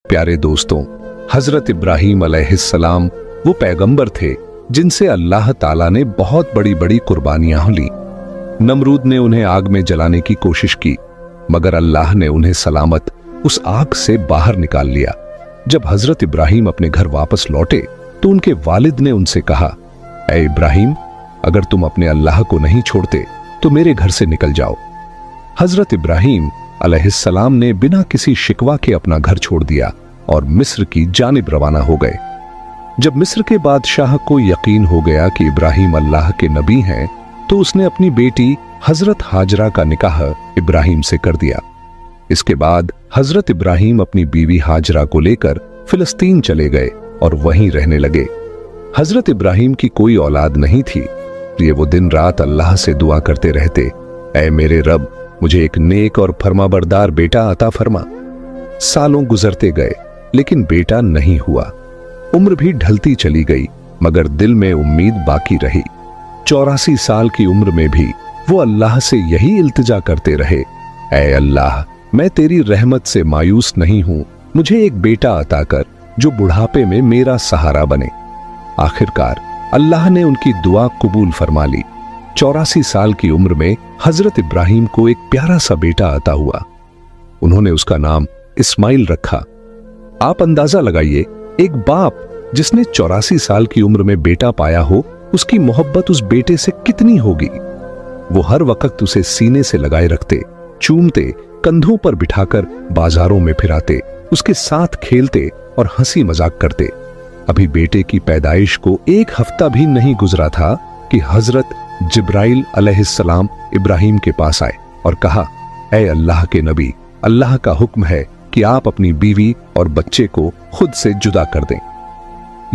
प्यारे दोस्तों, हजरत इब्राहीम अलैहिस्सलाम वो पैगंबर थे जिनसे अल्लाह ताला ने बहुत बड़ी बड़ी कुर्बानियां ली। नमरूद ने उन्हें आग में जलाने की कोशिश की, मगर अल्लाह ने उन्हें सलामत उस आग से बाहर निकाल लिया। जब हजरत इब्राहीम अपने घर वापस लौटे तो उनके वालिद ने उनसे कहा, ऐ इब्राहीम, अगर तुम अपने अल्लाह को नहीं छोड़ते तो मेरे घर से निकल जाओ। हजरत इब्राहीम अलैहिस्सलाम ने बिना किसी शिकवा के अपना घर छोड़ दिया और मिस्र की जानिब रवाना हो गए। जब मिस्र के बादशाह को यकीन हो गया कि इब्राहीम अल्लाह के नबी हैं, तो उसने अपनी बेटी हजरत हाजरा का निकाह इब्राहीम से कर दिया। इसके बाद हजरत इब्राहीम अपनी बीवी हाजरा को लेकर फिलिस्तीन चले गए और वहीं रहने लगे। हजरत इब्राहीम की कोई औलाद नहीं थी, ये वो दिन रात अल्लाह से दुआ करते रहते, ऐ मेरे रब, मुझे एक नेक और फरमाबरदार बेटा अता फरमा। सालों गुजरते गए लेकिन बेटा नहीं हुआ। उम्र भी ढलती चली गई, मगर दिल में उम्मीद बाकी रही। 84 साल की उम्र में भी वो अल्लाह से यही इल्तिजा करते रहे, ऐ अल्लाह, मैं तेरी रहमत से मायूस नहीं हूं, मुझे एक बेटा अता कर जो बुढ़ापे में मेरा सहारा बने। आखिरकार अल्लाह ने उनकी दुआ कबूल फरमा ली। 84 साल की उम्र में हजरत इब्राहीम को एक प्यारा सा बेटा अता हुआ। उन्होंने उसका नाम इस्माइल रखा। आप अंदाजा लगाइए, एक बाप जिसने 84 साल की उम्र में बेटा पाया हो, उसकी मोहब्बत उस बेटे से कितनी होगी। वो हर वक्त उसे सीने से लगाए रखते, चूमते, कंधों पर बिठाकर बाजारों में फिराते, उसके साथ खेलते और हंसी मजाक करते। अभी बेटे की पैदाइश को एक हफ्ता भी नहीं गुजरा था कि हजरत जिब्राइल अलैहिस्सलाम इब्राहीम के पास आए और कहा, ऐ अल्लाह के नबी, अल्लाह का हुक्म है कि आप अपनी बीवी और बच्चे को खुद से जुदा कर दें।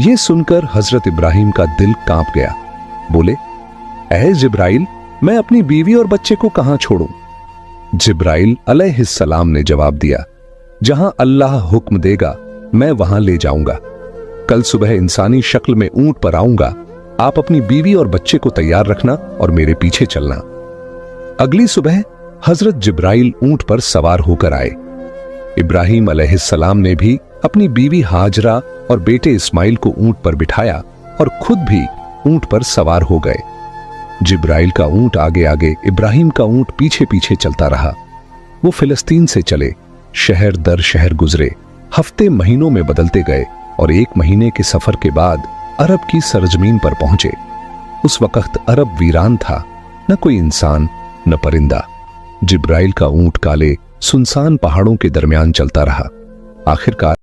यह सुनकर हजरत इब्राहीम का दिल कांप गया। बोले, ऐ जिब्राइल, मैं अपनी बीवी और बच्चे को कहां छोड़ूं? जिब्राइल अलैहिस्सलाम ने जवाब दिया, जहां अल्लाह हुक्म देगा मैं वहां ले जाऊंगा। कल सुबह इंसानी शक्ल में ऊंट पर आऊंगा, आप अपनी बीवी और बच्चे को तैयार रखना और मेरे पीछे चलना। अगली सुबह हजरत जिब्राइल ऊंट पर सवार होकर आए। इब्राहीम अलैहिस्सलाम ने भी अपनी बीवी हाजरा और बेटे इस्माइल को ऊंट पर बिठाया और खुद भी ऊंट पर सवार हो गए। जिब्राइल का ऊंट आगे आगे, इब्राहीम का ऊंट पीछे पीछे चलता रहा। वो फिलिस्तीन से चले, शहर दर शहर गुजरे, हफ्ते महीनों में बदलते गए और 1 महीने के सफर के बाद अरब की सरजमीन पर पहुंचे। उस वक्त अरब वीरान था, न कोई इंसान न परिंदा। जिब्राइल का ऊंट काले सुनसान पहाड़ों के दरमियान चलता रहा। आखिरकार